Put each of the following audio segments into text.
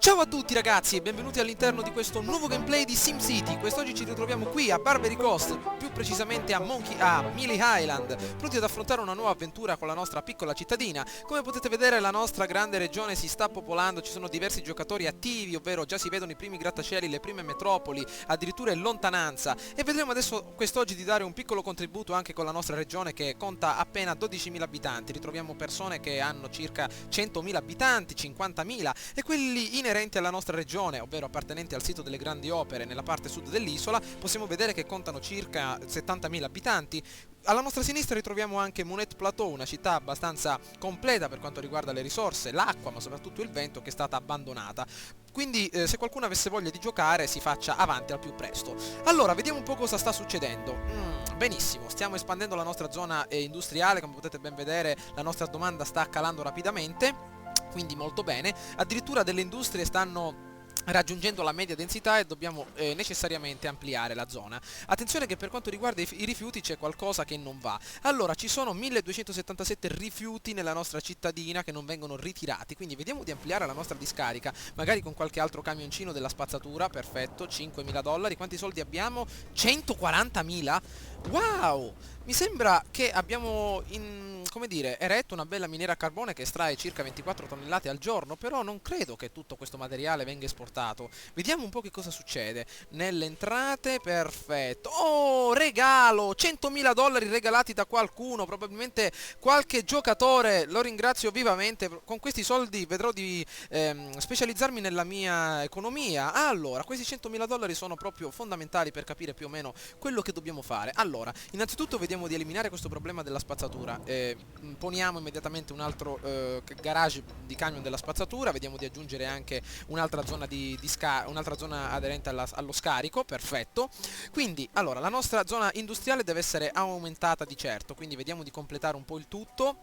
Ciao a tutti ragazzi e benvenuti all'interno di questo nuovo gameplay di SimCity. Quest'oggi ci ritroviamo qui a Barbary Coast, più precisamente a Mealy Island, pronti ad affrontare una nuova avventura con la nostra piccola cittadina. Come potete vedere la nostra grande regione si sta popolando, ci sono diversi giocatori attivi, ovvero già si vedono i primi grattacieli, le prime metropoli, addirittura in lontananza. E vedremo adesso quest'oggi di dare un piccolo contributo anche con la nostra regione che conta appena 12.000 abitanti. Ritroviamo persone che hanno circa 100.000 abitanti, 50.000 e quelli inerenti alla nostra regione, ovvero appartenenti al sito delle grandi opere nella parte sud dell'isola, possiamo vedere che contano circa 70.000 abitanti. Alla nostra sinistra ritroviamo anche Monet Plateau, una città abbastanza completa per quanto riguarda le risorse, l'acqua, ma soprattutto il vento, che è stata abbandonata. Quindi se qualcuno avesse voglia di giocare si faccia avanti al più presto. Allora, vediamo un po' cosa sta succedendo. Benissimo, stiamo espandendo la nostra zona industriale, come potete ben vedere la nostra domanda sta calando rapidamente. Quindi molto bene, addirittura delle industrie stanno raggiungendo la media densità e dobbiamo necessariamente ampliare la zona. Attenzione che per quanto riguarda i rifiuti c'è qualcosa che non va. Allora, ci sono 1277 rifiuti nella nostra cittadina che non vengono ritirati, quindi vediamo di ampliare la nostra discarica, magari con qualche altro camioncino della spazzatura. Perfetto, 5.000 dollari. Quanti soldi abbiamo? 140.000? Wow! Mi sembra che abbiamo come dire, eretto una bella miniera a carbone che estrae circa 24 tonnellate al giorno, però non credo che tutto questo materiale venga esportato. Vediamo un po' che cosa succede. Nelle entrate, perfetto. Oh, regalo! 100.000 dollari regalati da qualcuno, probabilmente qualche giocatore, lo ringrazio vivamente. Con questi soldi vedrò di specializzarmi nella mia economia. Allora, questi 100.000 dollari sono proprio fondamentali per capire più o meno quello che dobbiamo fare. Allora, innanzitutto vediamo di eliminare questo problema della spazzatura. Poniamo immediatamente un altro garage di camion della spazzatura, vediamo di aggiungere anche un'altra zona un'altra zona aderente allo scarico. Perfetto. Quindi, allora, la nostra zona industriale deve essere aumentata di certo, quindi vediamo di completare un po' il tutto.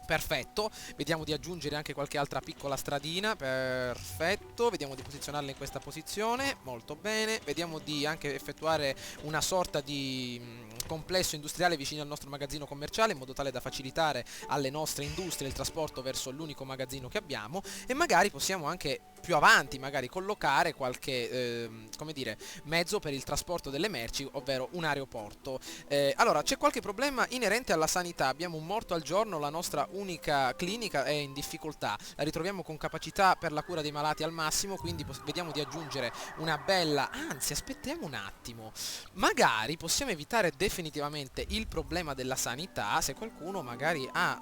Perfetto, vediamo di aggiungere anche qualche altra piccola stradina. Perfetto, vediamo di posizionarla in questa posizione. Molto bene, vediamo di anche effettuare una sorta di complesso industriale vicino al nostro magazzino commerciale, in modo tale da facilitare alle nostre industrie il trasporto verso l'unico magazzino che abbiamo. E magari possiamo anche più avanti magari collocare qualche come dire, mezzo per il trasporto delle merci, ovvero un aeroporto. Allora, c'è qualche problema inerente alla sanità. Abbiamo un morto al giorno, la nostra unica clinica è in difficoltà, la ritroviamo con capacità per la cura dei malati al massimo, quindi vediamo di aggiungere una bella, anzi aspettiamo un attimo, magari possiamo evitare definitivamente il problema della sanità se qualcuno magari ha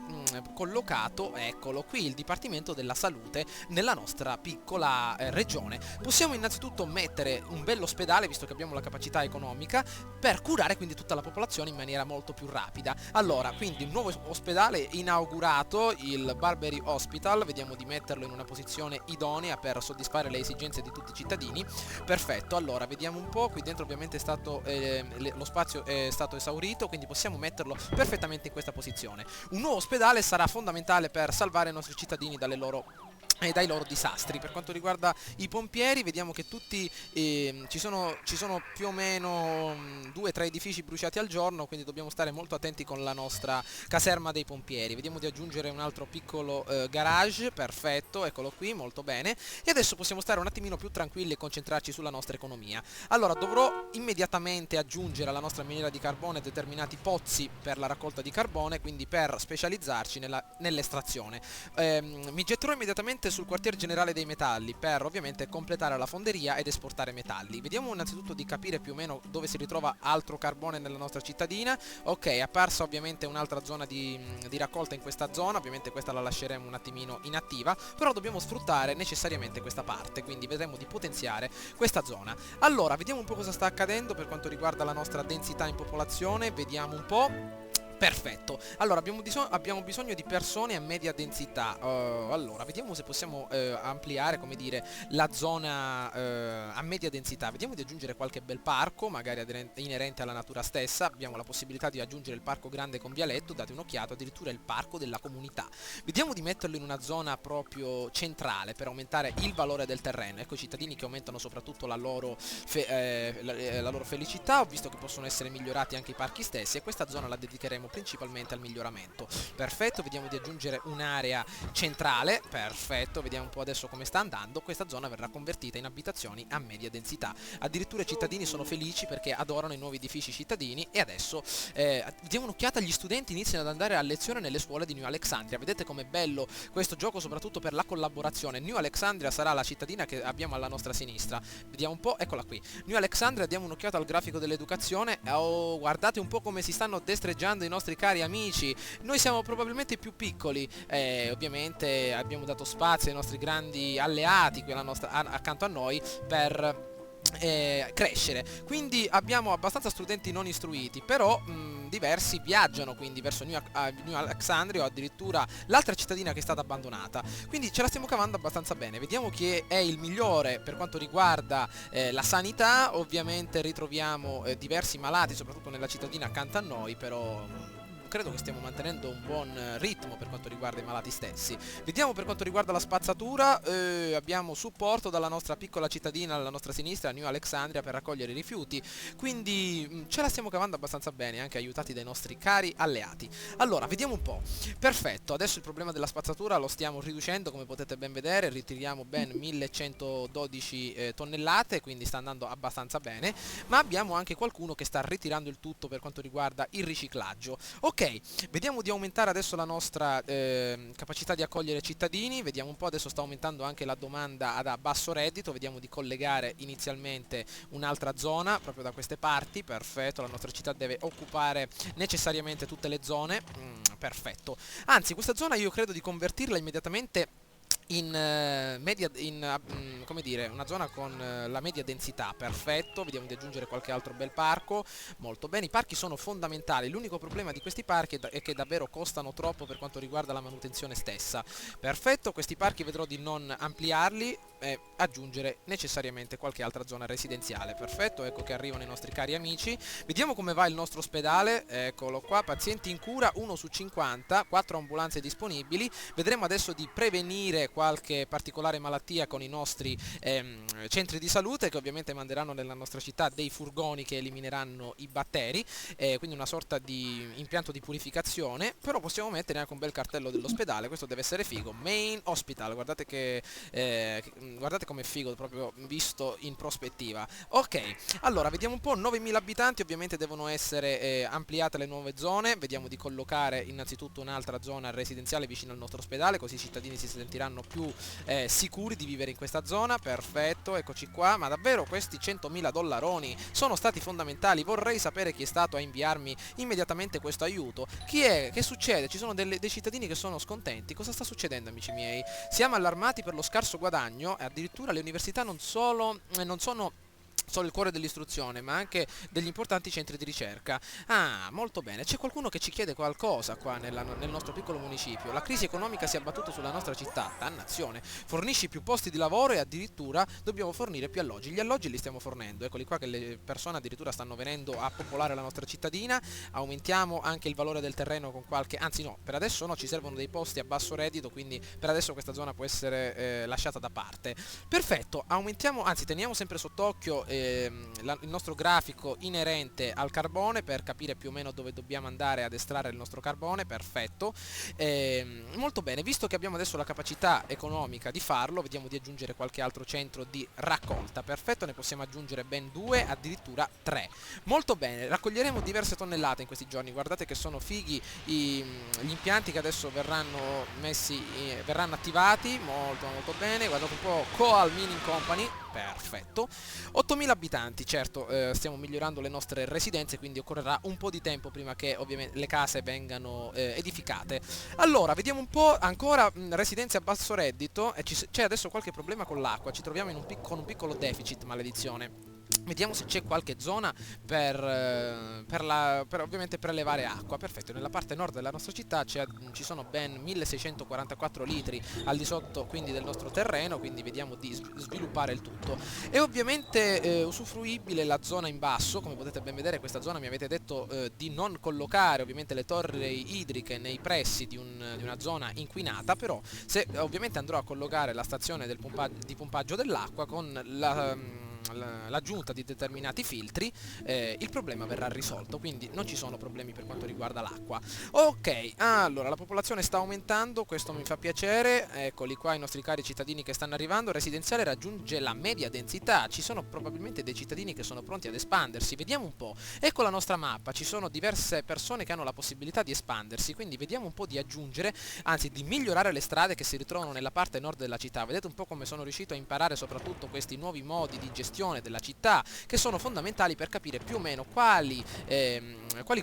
collocato, eccolo qui, il Dipartimento della Salute nella nostra piccola regione. Possiamo innanzitutto mettere un bell'ospedale, visto che abbiamo la capacità economica, per curare quindi tutta la popolazione in maniera molto più rapida. Allora, quindi un nuovo ospedale inaugurato, il Barbary Hospital, vediamo di metterlo in una posizione idonea per soddisfare le esigenze di tutti i cittadini. Perfetto, allora vediamo un po', qui dentro ovviamente è stato, lo spazio è stato esaurito, quindi possiamo metterlo perfettamente in questa posizione. Un nuovo ospedale sarà fondamentale per salvare i nostri cittadini dai loro disastri. Per quanto riguarda i pompieri, vediamo che tutti ci sono più o meno 2-3 edifici bruciati al giorno, quindi dobbiamo stare molto attenti con la nostra caserma dei pompieri. Vediamo di aggiungere un altro piccolo garage. Perfetto, eccolo qui, molto bene. E adesso possiamo stare un attimino più tranquilli e concentrarci sulla nostra economia. Allora, dovrò immediatamente aggiungere alla nostra miniera di carbone determinati pozzi per la raccolta di carbone, quindi per specializzarci nell'estrazione. Mi getterò immediatamente sul quartier generale dei metalli per ovviamente completare la fonderia ed esportare metalli. Vediamo innanzitutto di capire più o meno dove si ritrova altro carbone nella nostra cittadina. Ok, è apparsa ovviamente un'altra zona di raccolta in questa zona, ovviamente questa la lasceremo un attimino inattiva, però dobbiamo sfruttare necessariamente questa parte, quindi vedremo di potenziare questa zona. Allora, vediamo un po' cosa sta accadendo per quanto riguarda la nostra densità in popolazione, vediamo un po'. Perfetto, allora abbiamo bisogno di persone a media densità. Allora, vediamo se possiamo ampliare, come dire, la zona a media densità. Vediamo di aggiungere qualche bel parco, magari inerente alla natura stessa. Abbiamo la possibilità di aggiungere il parco grande con vialetto, date un'occhiata, addirittura il parco della comunità. Vediamo di metterlo in una zona proprio centrale per aumentare il valore del terreno. Ecco i cittadini che aumentano soprattutto la loro felicità. Ho visto che possono essere migliorati anche i parchi stessi e questa zona la dedicheremo principalmente al miglioramento. Perfetto, vediamo di aggiungere un'area centrale, perfetto, vediamo un po' adesso come sta andando. Questa zona verrà convertita in abitazioni a media densità. Addirittura i cittadini sono felici perché adorano i nuovi edifici cittadini e adesso diamo un'occhiata, gli studenti iniziano ad andare a lezione nelle scuole di New Alexandria. Vedete com'è bello questo gioco, soprattutto per la collaborazione. New Alexandria sarà la cittadina che abbiamo alla nostra sinistra. Vediamo un po', eccola qui. New Alexandria, diamo un'occhiata al grafico dell'educazione. Oh, guardate un po' come si stanno destreggiando i nostri cari amici. Noi siamo probabilmente i più piccoli, ovviamente abbiamo dato spazio ai nostri grandi alleati qui accanto a noi per crescere, quindi abbiamo abbastanza studenti non istruiti, però diversi viaggiano quindi verso New Alexandria o addirittura l'altra cittadina che è stata abbandonata, quindi ce la stiamo cavando abbastanza bene. Vediamo chi è il migliore per quanto riguarda la sanità. Ovviamente ritroviamo diversi malati soprattutto nella cittadina accanto a noi, però credo che stiamo mantenendo un buon ritmo per quanto riguarda i malati stessi. Vediamo per quanto riguarda la spazzatura, abbiamo supporto dalla nostra piccola cittadina alla nostra sinistra, New Alexandria, per raccogliere i rifiuti, quindi ce la stiamo cavando abbastanza bene, anche aiutati dai nostri cari alleati. Allora, vediamo un po'. Perfetto, adesso il problema della spazzatura lo stiamo riducendo, come potete ben vedere, ritiriamo ben 1112 tonnellate, quindi sta andando abbastanza bene, ma abbiamo anche qualcuno che sta ritirando il tutto per quanto riguarda il riciclaggio. Ok, vediamo di aumentare adesso la nostra capacità di accogliere cittadini. Vediamo un po', adesso sta aumentando anche la domanda a basso reddito. Vediamo di collegare inizialmente un'altra zona proprio da queste parti. Perfetto, la nostra città deve occupare necessariamente tutte le zone. Perfetto, anzi questa zona io credo di convertirla immediatamente in come dire, una zona con la media densità. Perfetto, vediamo di aggiungere qualche altro bel parco. Molto bene, i parchi sono fondamentali. L'unico problema di questi parchi è che davvero costano troppo per quanto riguarda la manutenzione stessa. Perfetto, questi parchi vedrò di non ampliarli e aggiungere necessariamente qualche altra zona residenziale. Perfetto, ecco che arrivano i nostri cari amici. Vediamo come va il nostro ospedale. Eccolo qua, pazienti in cura 1 su 50, 4 ambulanze disponibili. Vedremo adesso di prevenire qualche particolare malattia con i nostri centri di salute, che ovviamente manderanno nella nostra città dei furgoni che elimineranno i batteri, quindi una sorta di impianto di purificazione. Però possiamo mettere anche un bel cartello dell'ospedale, questo deve essere figo, Main Hospital, guardate guardate com'è figo proprio visto in prospettiva. Ok, allora vediamo un po', 9000 abitanti, ovviamente devono essere ampliate le nuove zone. Vediamo di collocare innanzitutto un'altra zona residenziale vicino al nostro ospedale, così i cittadini si sentiranno più sicuri di vivere in questa zona. Perfetto, eccoci qua, ma davvero questi 100.000 dollaroni sono stati fondamentali. Vorrei sapere chi è stato a inviarmi immediatamente questo aiuto. Chi è? Che succede? Ci sono dei cittadini che sono scontenti. Cosa sta succedendo, amici miei? Siamo allarmati per lo scarso guadagno e addirittura le università non sono il cuore dell'istruzione, ma anche degli importanti centri di ricerca. Ah, molto bene. C'è qualcuno che ci chiede qualcosa qua nel nostro piccolo municipio. La crisi economica si è abbattuta sulla nostra città. Dannazione. Fornisci più posti di lavoro e addirittura dobbiamo fornire più alloggi. Gli alloggi li stiamo fornendo. Eccoli qua che le persone addirittura stanno venendo a popolare la nostra cittadina. Aumentiamo anche il valore del terreno con qualche... Anzi no, per adesso no, ci servono dei posti a basso reddito, quindi per adesso questa zona può essere lasciata da parte. Perfetto, aumentiamo, anzi teniamo sempre sott'occhio il nostro grafico inerente al carbone per capire più o meno dove dobbiamo andare ad estrarre il nostro carbone. Perfetto, molto bene, visto che abbiamo adesso la capacità economica di farlo, vediamo di aggiungere qualche altro centro di raccolta. Perfetto, ne possiamo aggiungere ben 2, addirittura 3. Molto bene, raccoglieremo diverse tonnellate in questi giorni. Guardate che sono fighi gli impianti che adesso verranno verranno attivati. Molto molto bene, guardate un po', Coal Mining Company. Perfetto, 8000 abitanti, certo, stiamo migliorando le nostre residenze, quindi occorrerà un po' di tempo prima che ovviamente le case vengano edificate. Allora, vediamo un po', ancora residenze a basso reddito, e c'è adesso qualche problema con l'acqua, ci troviamo con un piccolo deficit, maledizione. Vediamo se c'è qualche zona per ovviamente prelevare acqua. Perfetto, nella parte nord della nostra città ci sono ben 1644 litri al di sotto quindi del nostro terreno, quindi vediamo di sviluppare il tutto. È ovviamente usufruibile la zona in basso, come potete ben vedere questa zona mi avete detto di non collocare ovviamente le torri idriche nei pressi di una zona inquinata, però se ovviamente andrò a collocare la stazione di pompaggio dell'acqua con l'aggiunta di determinati filtri il problema verrà risolto, quindi non ci sono problemi per quanto riguarda l'acqua. Ok, allora la popolazione sta aumentando, questo mi fa piacere, eccoli qua i nostri cari cittadini che stanno arrivando, il residenziale raggiunge la media densità, ci sono probabilmente dei cittadini che sono pronti ad espandersi, vediamo un po', ecco la nostra mappa, ci sono diverse persone che hanno la possibilità di espandersi, quindi vediamo un po' di aggiungere, anzi di migliorare le strade che si ritrovano nella parte nord della città. Vedete un po' come sono riuscito a imparare soprattutto questi nuovi modi di gestione della città, che sono fondamentali per capire più o meno quali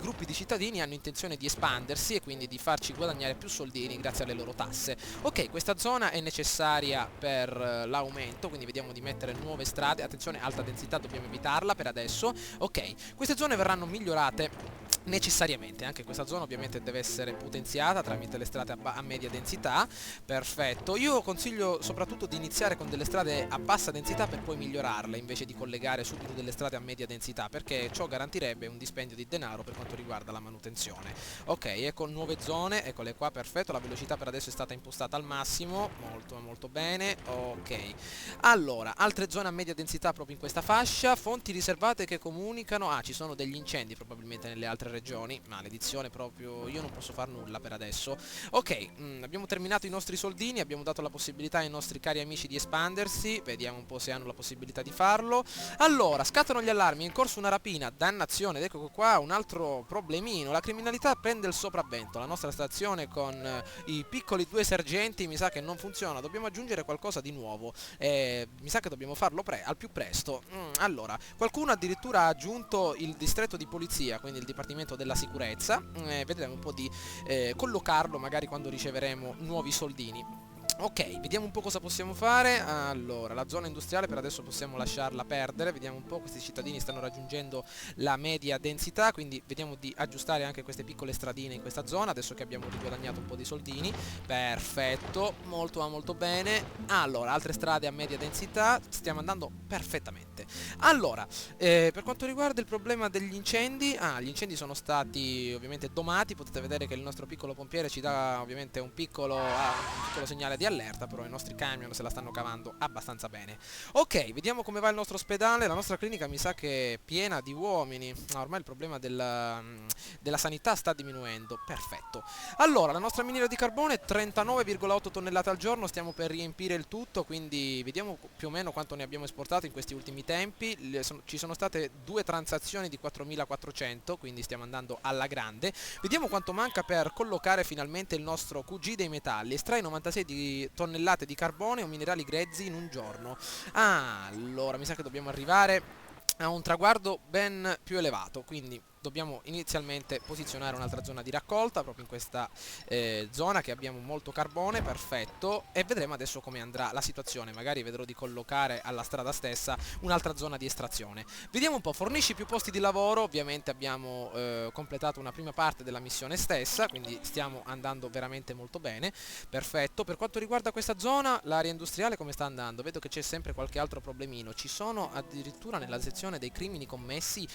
gruppi di cittadini hanno intenzione di espandersi e quindi di farci guadagnare più soldini grazie alle loro tasse. Ok, questa zona è necessaria per l'aumento, quindi vediamo di mettere nuove strade, attenzione, alta densità dobbiamo evitarla per adesso. Ok, queste zone verranno migliorate necessariamente, anche questa zona ovviamente deve essere potenziata tramite le strade a media densità. Perfetto, io consiglio soprattutto di iniziare con delle strade a bassa densità per poi migliorarle invece di collegare subito delle strade a media densità, perché ciò garantirebbe un dispendio di denaro per quanto riguarda la manutenzione. Ok, ecco nuove zone, eccole qua, perfetto, la velocità per adesso è stata impostata al massimo, molto bene. Ok, allora, altre zone a media densità proprio in questa fascia, fonti riservate che comunicano, ci sono degli incendi probabilmente nelle altre regioni, maledizione proprio, io non posso far nulla per adesso. Ok, abbiamo terminato i nostri soldini, abbiamo dato la possibilità ai nostri cari amici di espandersi, vediamo un po' se hanno la possibilità di farlo. Allora, scattano gli allarmi, è in corso una rapina, dannazione, ed ecco qua un altro problemino, la criminalità prende il sopravvento, la nostra stazione con i piccoli due sergenti mi sa che non funziona, dobbiamo aggiungere qualcosa di nuovo, mi sa che dobbiamo farlo al più presto. Allora, qualcuno addirittura ha aggiunto il distretto di polizia, quindi il dipartimento della sicurezza, vedremo un po' di collocarlo magari quando riceveremo nuovi soldini. Ok, vediamo un po' cosa possiamo fare. Allora, la zona industriale per adesso possiamo lasciarla perdere. Vediamo un po', questi cittadini stanno raggiungendo la media densità, quindi vediamo di aggiustare anche queste piccole stradine in questa zona, adesso che abbiamo riguadagnato un po' di soldini. Perfetto, molto bene. Allora, altre strade a media densità, stiamo andando perfettamente. Allora, per quanto riguarda il problema degli incendi, gli incendi sono stati ovviamente domati, potete vedere che il nostro piccolo pompiere ci dà ovviamente un piccolo segnale di allerta, però i nostri camion se la stanno cavando abbastanza bene. Ok, vediamo come va il nostro ospedale, la nostra clinica mi sa che è piena di uomini, ormai il problema della sanità sta diminuendo, perfetto. Allora, la nostra miniera di carbone 39,8 tonnellate al giorno, stiamo per riempire il tutto, quindi vediamo più o meno quanto ne abbiamo esportato in questi ultimi tempi. Ci sono state 2 transazioni di 4.400, quindi stiamo andando alla grande. Vediamo quanto manca per collocare finalmente il nostro QG dei metalli, estrai 96 di tonnellate di carbone o minerali grezzi in un giorno. Allora mi sa che dobbiamo arrivare a un traguardo ben più elevato, quindi dobbiamo inizialmente posizionare un'altra zona di raccolta proprio in questa zona che abbiamo molto carbone, perfetto, e vedremo adesso come andrà la situazione, magari vedrò di collocare alla strada stessa un'altra zona di estrazione. Vediamo un po', fornisci più posti di lavoro, ovviamente abbiamo completato una prima parte della missione stessa, quindi stiamo andando veramente molto bene, perfetto. Per quanto riguarda questa zona, l'area industriale come sta andando? Vedo che c'è sempre qualche altro problemino, ci sono addirittura nella sezione dei crimini commessi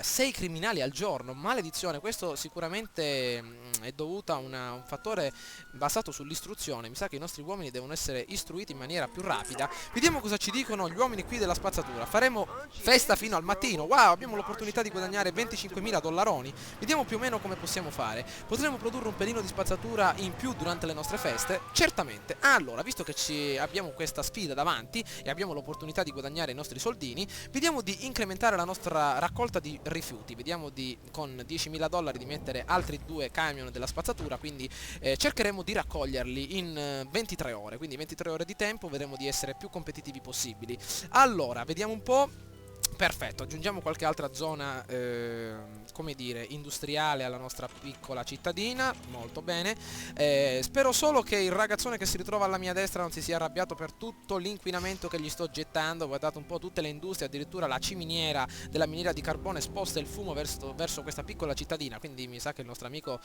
6 criminali al giorno, maledizione, questo sicuramente è dovuto a un fattore basato sull'istruzione, mi sa che i nostri uomini devono essere istruiti in maniera più rapida. Vediamo cosa ci dicono gli uomini qui della spazzatura, faremo festa fino al mattino, wow, abbiamo l'opportunità di guadagnare 25.000 dollaroni, vediamo più o meno come possiamo fare, potremo produrre un pelino di spazzatura in più durante le nostre feste? Certamente. Allora, visto che abbiamo questa sfida davanti e abbiamo l'opportunità di guadagnare i nostri soldini, vediamo di incrementare la nostra raccolta di rifiuti, vediamo con 10.000 dollari di mettere altri 2 camion della spazzatura, quindi cercheremo di raccoglierli in 23 ore, quindi 23 ore di tempo, vedremo di essere più competitivi possibili. Allora, vediamo un po'. Perfetto, aggiungiamo qualche altra zona, come dire, industriale alla nostra piccola cittadina, molto bene. Spero solo che il ragazzone che si ritrova alla mia destra non si sia arrabbiato per tutto l'inquinamento che gli sto gettando. Guardate un po' tutte le industrie, addirittura la ciminiera della miniera di carbone sposta il fumo verso questa piccola cittadina, quindi mi sa che il nostro amico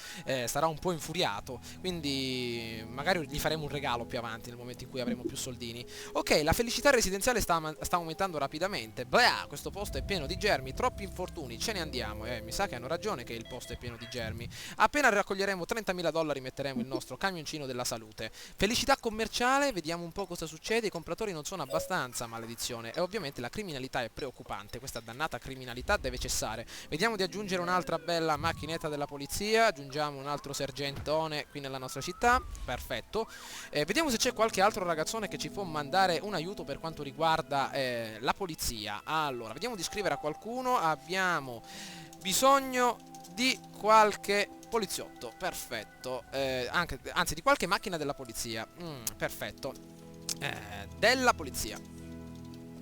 sarà un po' infuriato, quindi magari gli faremo un regalo più avanti nel momento in cui avremo più soldini. Ok, la felicità residenziale sta aumentando rapidamente. Beh, questo questo posto è pieno di germi, troppi infortuni, ce ne andiamo. Mi sa che hanno ragione che il posto è pieno di germi. Appena raccoglieremo $30.000 metteremo il nostro camioncino della salute. Felicità commerciale, vediamo un po' cosa succede. I compratori non sono abbastanza, maledizione. E ovviamente la criminalità è preoccupante, questa dannata criminalità deve cessare. Vediamo di aggiungere un'altra bella macchinetta della polizia, aggiungiamo un altro sergentone qui nella nostra città, perfetto. Vediamo se c'è qualche altro ragazzone che ci può mandare un aiuto per quanto riguarda la polizia. Allora, vediamo di scrivere a qualcuno. Abbiamo bisogno di qualche poliziotto, perfetto, anzi di qualche macchina della polizia, perfetto, della polizia.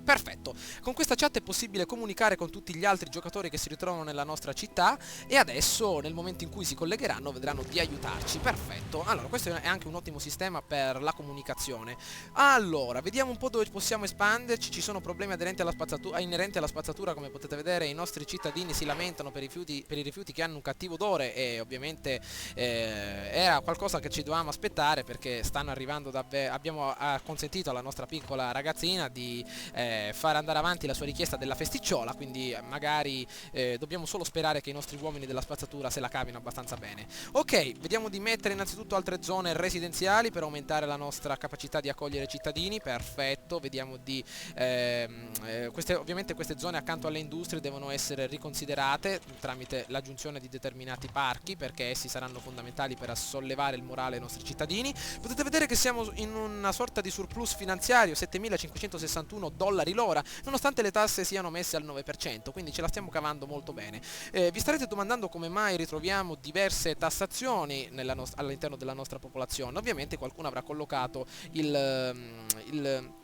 Perfetto, con questa chat è possibile comunicare con tutti gli altri giocatori che si ritrovano nella nostra città e adesso nel momento in cui si collegheranno vedranno di aiutarci. Perfetto, allora questo è anche un ottimo sistema per la comunicazione. Allora, vediamo un po' dove possiamo espanderci. Ci sono problemi inerenti alla spazzatura, come potete vedere i nostri cittadini si lamentano per i rifiuti che hanno un cattivo odore e ovviamente era qualcosa che ci dovevamo aspettare perché stanno arrivando abbiamo consentito alla nostra piccola ragazzina di far andare avanti la sua richiesta della festicciola, quindi magari dobbiamo solo sperare che i nostri uomini della spazzatura se la cavino abbastanza bene. Ok, vediamo di mettere innanzitutto altre zone residenziali per aumentare la nostra capacità di accogliere cittadini, perfetto, vediamo di ovviamente queste zone accanto alle industrie devono essere riconsiderate tramite l'aggiunzione di determinati parchi perché essi saranno fondamentali per sollevare il morale ai nostri cittadini. Potete vedere che siamo in una sorta di surplus finanziario, $7.561 l'ora, nonostante le tasse siano messe al 9%, quindi ce la stiamo cavando molto bene. Vi starete domandando come mai ritroviamo diverse tassazioni all'interno della nostra popolazione. Ovviamente qualcuno avrà collocato il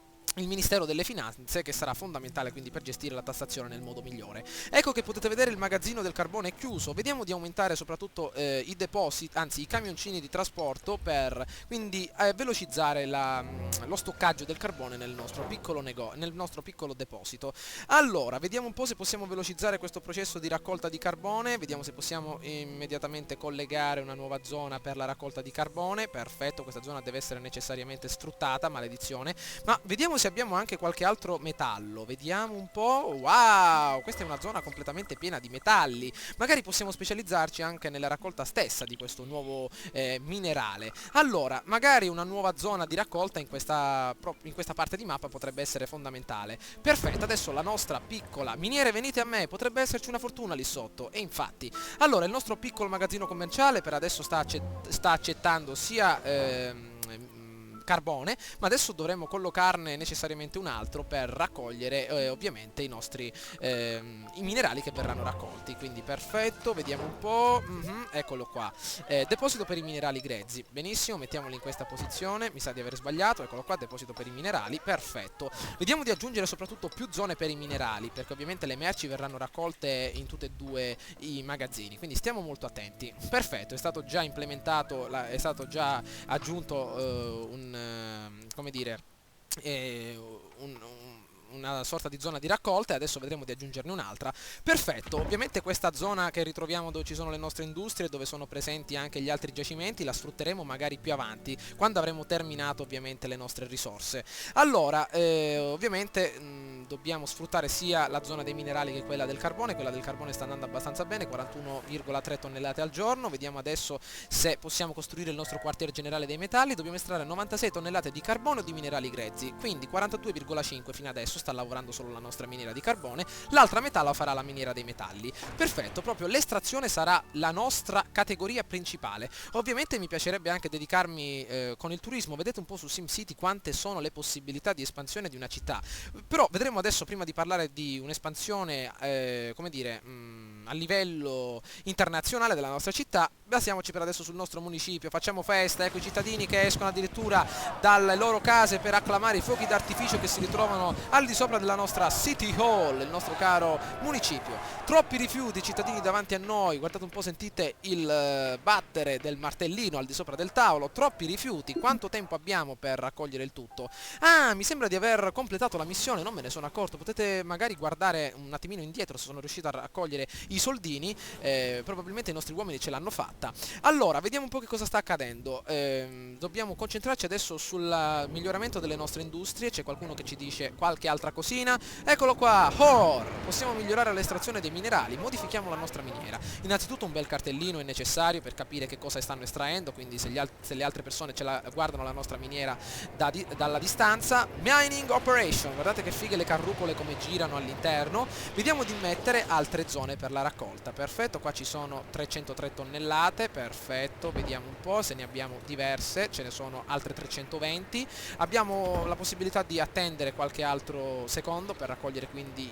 Ministero delle Finanze, che sarà fondamentale quindi per gestire la tassazione nel modo migliore. Ecco che potete vedere il magazzino del carbone è chiuso. Vediamo di aumentare soprattutto i depositi, anzi i camioncini di trasporto per quindi velocizzare lo stoccaggio del carbone nel nostro piccolo deposito. Allora, vediamo un po' se possiamo velocizzare questo processo di raccolta di carbone. Vediamo se possiamo immediatamente collegare una nuova zona per la raccolta di carbone. Perfetto, questa zona deve essere necessariamente sfruttata, maledizione. Ma vediamo se abbiamo anche qualche altro metallo. Vediamo un po'. Wow, questa è una zona completamente piena di metalli. Magari possiamo specializzarci anche nella raccolta stessa di questo nuovo minerale. Allora, magari una nuova zona di raccolta in questa parte di mappa potrebbe essere fondamentale. Perfetto, adesso la nostra piccola miniere, venite a me, potrebbe esserci una fortuna lì sotto. E infatti, allora il nostro piccolo magazzino commerciale per adesso sta accettando sia carbone, ma adesso dovremmo collocarne necessariamente un altro per raccogliere ovviamente i minerali che verranno raccolti. Quindi perfetto, vediamo un po', eccolo qua, deposito per i minerali grezzi, benissimo, mettiamoli in questa posizione, mi sa di aver sbagliato, eccolo qua, deposito per i minerali, perfetto. Vediamo di aggiungere soprattutto più zone per i minerali, perché ovviamente le merci verranno raccolte in tutti e due i magazzini, quindi stiamo molto attenti. Perfetto, è stato già implementato, è stato già aggiunto come dire, una sorta di zona di raccolta e adesso vedremo di aggiungerne un'altra. Perfetto, ovviamente questa zona che ritroviamo dove ci sono le nostre industrie, dove sono presenti anche gli altri giacimenti, la sfrutteremo magari più avanti, quando avremo terminato ovviamente le nostre risorse. Allora, ovviamente dobbiamo sfruttare sia la zona dei minerali che quella del carbone sta andando abbastanza bene, 41,3 tonnellate al giorno. Vediamo adesso se possiamo costruire il nostro quartier generale dei metalli. Dobbiamo estrarre 96 tonnellate di carbone o di minerali grezzi, quindi 42,5 fino adesso sta lavorando solo la nostra miniera di carbone, l'altra metà la farà la miniera dei metalli. Perfetto, proprio l'estrazione sarà la nostra categoria principale. Ovviamente mi piacerebbe anche dedicarmi con il turismo. Vedete un po' su SimCity quante sono le possibilità di espansione di una città, però vedremo adesso, prima di parlare di un'espansione come dire a livello internazionale della nostra città, basiamoci per adesso sul nostro municipio. Facciamo festa, ecco i cittadini che escono addirittura dalle loro case per acclamare i fuochi d'artificio che si ritrovano al di sopra della nostra City Hall, il nostro caro municipio. Troppi rifiuti, cittadini davanti a noi, guardate un po', sentite il battere del martellino al di sopra del tavolo. Troppi rifiuti, quanto tempo abbiamo per raccogliere il tutto? Ah, mi sembra di aver completato la missione, non me ne sono accorto. Potete magari guardare un attimino indietro se sono riuscito a raccogliere i soldini, probabilmente i nostri uomini ce l'hanno fatta. Allora, vediamo un po' che cosa sta accadendo. Dobbiamo concentrarci adesso sul miglioramento delle nostre industrie. C'è qualcuno che ci dice qualche altra cosina. Eccolo qua, possiamo migliorare l'estrazione dei minerali, modifichiamo la nostra miniera. Innanzitutto un bel cartellino è necessario per capire che cosa stanno estraendo, quindi se le altre persone guardano la nostra miniera dalla distanza. Mining operation, guardate che fighe le carrucole come girano all'interno. Vediamo di mettere altre zone per la raccolta. Perfetto, qua ci sono 303 tonnellate, perfetto, vediamo un po' se ne abbiamo diverse, ce ne sono altre 320. Abbiamo la possibilità di attendere qualche altro secondo per raccogliere quindi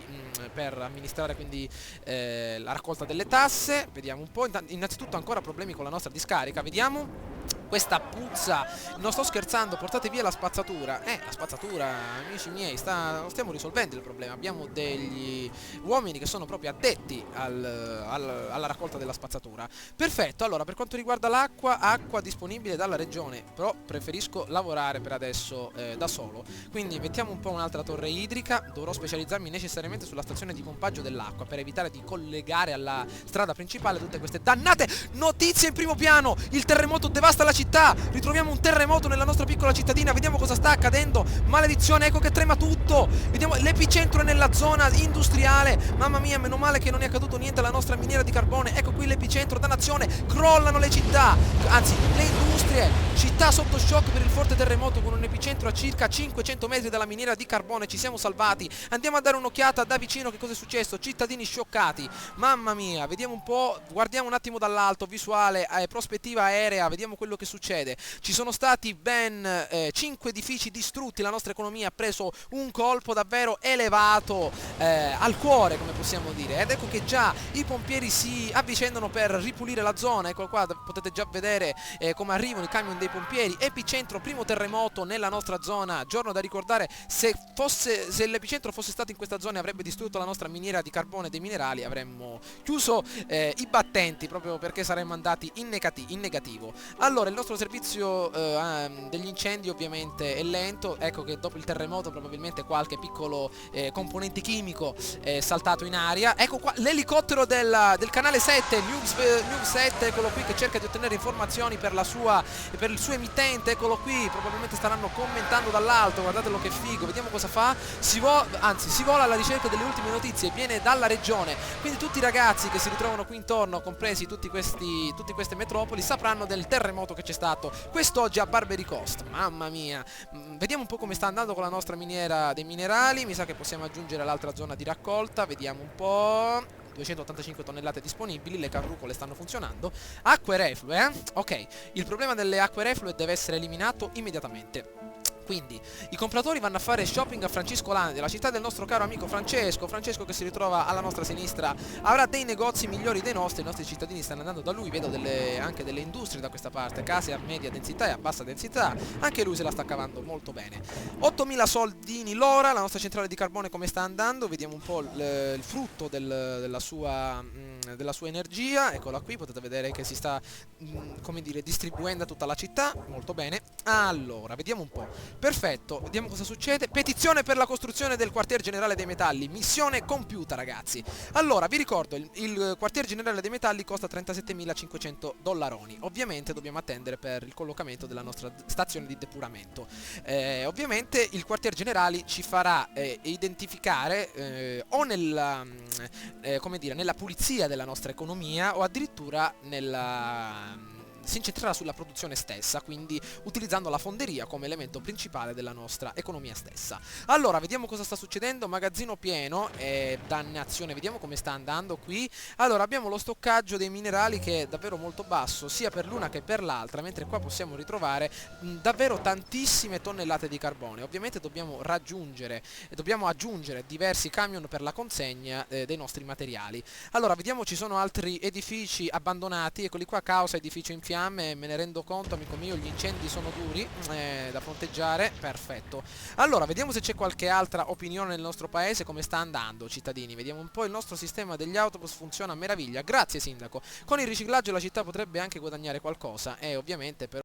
per amministrare quindi la raccolta delle tasse. Vediamo un po', innanzitutto ancora problemi con la nostra discarica, vediamo. Questa puzza, non sto scherzando, portate via la spazzatura. La spazzatura, amici miei, stiamo risolvendo il problema. Abbiamo degli uomini che sono proprio addetti alla raccolta della spazzatura. Perfetto, allora per quanto riguarda l'acqua, acqua disponibile dalla regione, però preferisco lavorare per adesso da solo. Quindi mettiamo un po' un'altra torre idrica, dovrò specializzarmi necessariamente sulla stazione di pompaggio dell'acqua per evitare di collegare alla strada principale tutte queste dannate notizie in primo piano. Il terremoto devasta la città, ritroviamo un terremoto nella nostra piccola cittadina, vediamo cosa sta accadendo, maledizione, ecco che trema tutto, vediamo l'epicentro è nella zona industriale, mamma mia, meno male che non è accaduto niente alla nostra miniera di carbone, ecco qui l'epicentro, dannazione, crollano le città, anzi le industrie, città sotto shock per il forte terremoto con un epicentro a circa 500 metri dalla miniera di carbone, ci siamo salvati, andiamo a dare un'occhiata da vicino che cosa è successo, cittadini scioccati, mamma mia, vediamo un po', guardiamo un attimo dall'alto, visuale, prospettiva aerea, vediamo quello che succede. Ci sono stati ben 5 edifici distrutti, la nostra economia ha preso un colpo davvero elevato al cuore, come possiamo dire, ed ecco che già i pompieri si avvicendano per ripulire la zona. Ecco qua, potete già vedere come arrivano i camion dei pompieri. Epicentro, primo terremoto nella nostra zona, giorno da ricordare. Se l'epicentro fosse stato in questa zona e avrebbe distrutto la nostra miniera di carbone e dei minerali, avremmo chiuso i battenti proprio perché saremmo andati in negativo. Allora, il nostro servizio degli incendi ovviamente è lento, ecco che dopo il terremoto probabilmente qualche piccolo componente chimico è saltato in aria. Ecco qua l'elicottero del canale 7, News 7, eccolo qui che cerca di ottenere informazioni per il suo emittente, eccolo qui, probabilmente staranno commentando dall'alto, guardatelo che figo, vediamo cosa fa, si vola alla ricerca delle ultime notizie, viene dalla regione, quindi tutti i ragazzi che si ritrovano qui intorno, compresi tutte queste metropoli, sapranno del terremoto che c'è stato quest'oggi a Barbary Coast. Mamma mia, vediamo un po' come sta andando con la nostra miniera dei minerali, mi sa che possiamo aggiungere l'altra zona di raccolta, vediamo un po'. 285 tonnellate disponibili, le carrucole stanno funzionando. Acque reflue, ok, il problema delle acque reflue deve essere eliminato immediatamente. Quindi i compratori vanno a fare shopping a Francisco Lande, la città del nostro caro amico Francesco che si ritrova alla nostra sinistra, avrà dei negozi migliori dei nostri, i nostri cittadini stanno andando da lui, vedo anche delle industrie da questa parte, case a media densità e a bassa densità, anche lui se la sta cavando molto bene. 8.000 soldini l'ora, la nostra centrale di carbone come sta andando, vediamo un po' il frutto della sua energia, eccola qui, potete vedere che si sta come dire distribuendo a tutta la città, molto bene. Allora, vediamo un po'. Perfetto, vediamo cosa succede. Petizione per la costruzione del quartier generale dei metalli, missione compiuta ragazzi. Allora, vi ricordo, il quartier generale dei metalli costa 37.500 dollaroni. Ovviamente dobbiamo attendere per il collocamento della nostra stazione di depuramento. Ovviamente il quartier generale ci farà identificare o nella pulizia della nostra economia o addirittura si incentrerà sulla produzione stessa, quindi utilizzando la fonderia come elemento principale della nostra economia stessa. Allora, vediamo cosa sta succedendo, magazzino pieno, dannazione, vediamo come sta andando qui. Allora, abbiamo lo stoccaggio dei minerali che è davvero molto basso, sia per l'una che per l'altra, mentre qua possiamo ritrovare davvero tantissime tonnellate di carbone. Ovviamente dobbiamo aggiungere diversi camion per la consegna dei nostri materiali. Allora, vediamo, ci sono altri edifici abbandonati, eccoli qua, causa edificio in fiamme, me ne rendo conto amico mio, gli incendi sono duri da fronteggiare, perfetto. Allora, vediamo se c'è qualche altra opinione nel nostro paese, come sta andando cittadini, vediamo un po', il nostro sistema degli autobus funziona a meraviglia, grazie sindaco, con il riciclaggio la città potrebbe anche guadagnare qualcosa e ovviamente per...